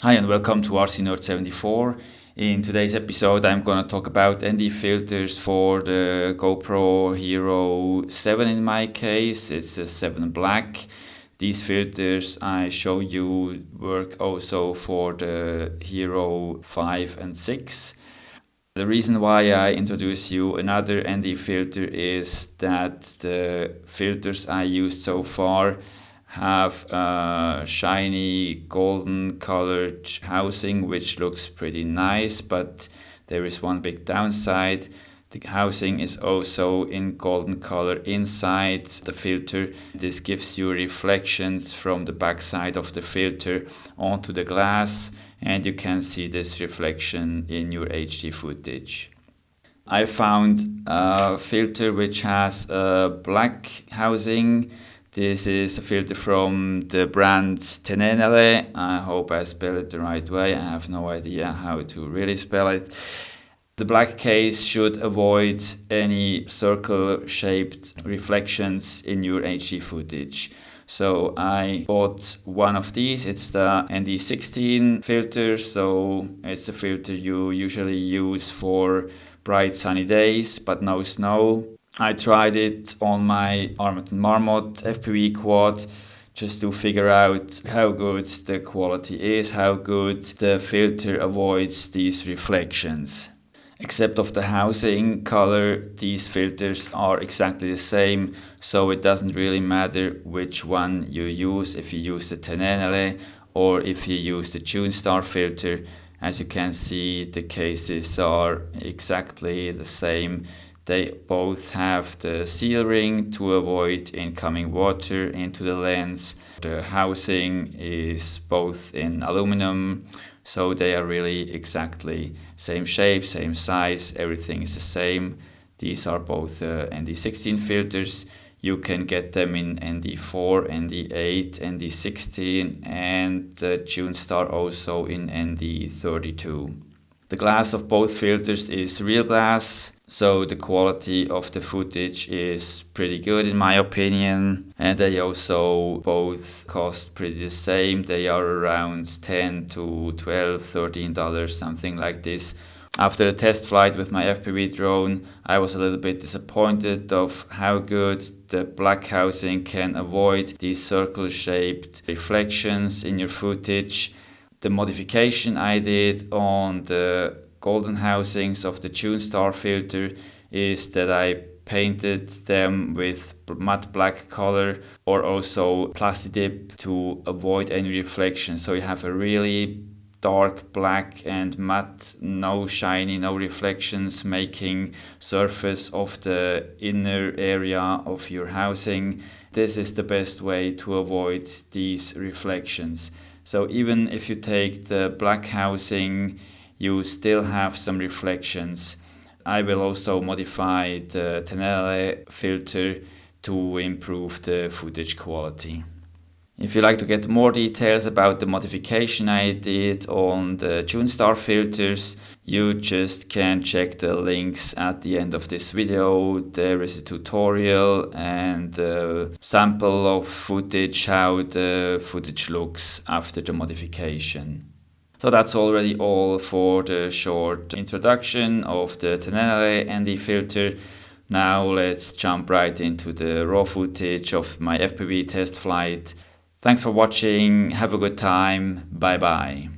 Hi and welcome to RC Nerd 74. In today's episode I'm going to talk about ND filters for the GoPro Hero 7 in my case. It's a 7 Black. These filters I show you work also for the Hero 5 and 6. The reason why I introduce you another ND filter is that the filters I used so far have a shiny golden colored housing which looks pretty nice, but there is one big downside. The housing is also in golden color inside the filter. This gives you reflections from the backside of the filter onto the glass, and you can see this reflection in your HD footage. I found a filter which has a black housing. This is a filter from the brand Tenenele. I hope I spell it the right way. I have no idea how to really spell it. The black case should avoid any circle-shaped reflections in your HD footage. So I bought one of these. It's the ND16 filter. So it's a filter you usually use for bright sunny days, but no snow. I tried it on my Armored Marmot FPV quad just to figure out how good the quality is, how good the filter avoids these reflections. Except of the housing color, these filters are exactly the same, so it doesn't really matter which one you use, if you use the Tenenele or if you use the JUNESTAR filter. As you can see, the cases are exactly the same. They both have the seal ring to avoid incoming water into the lens. The housing is both in aluminum, so they are really exactly same shape, same size, everything is the same. These are both ND16 filters. You can get them in ND4, ND8, ND16 and JUNESTAR also in ND32. The glass of both filters is real glass, so the quality of the footage is pretty good in my opinion, and they also both cost pretty the same. They are around $10 to $12, $13, something like this. After a test flight with my FPV drone, I was a little bit disappointed of how good the black housing can avoid these circle-shaped reflections in your footage. The modification I did on the golden housings of the JUNESTAR filter is that I painted them with matte black color or also plasti dip to avoid any reflection. So you have a really dark black and matte, no shiny, no reflections, making surface of the inner area of your housing. This is the best way to avoid these reflections. So even if you take the black housing, you still have some reflections. I will also modify the Tenenele filter to improve the footage quality. If you'd like to get more details about the modification I did on the JUNESTAR filters, you just can check the links at the end of this video. There is a tutorial and a sample of footage, how the footage looks after the modification. So that's already all for the short introduction of the Tenenele ND filter. Now let's jump right into the raw footage of my FPV test flight. Thanks for watching, have a good time, bye bye.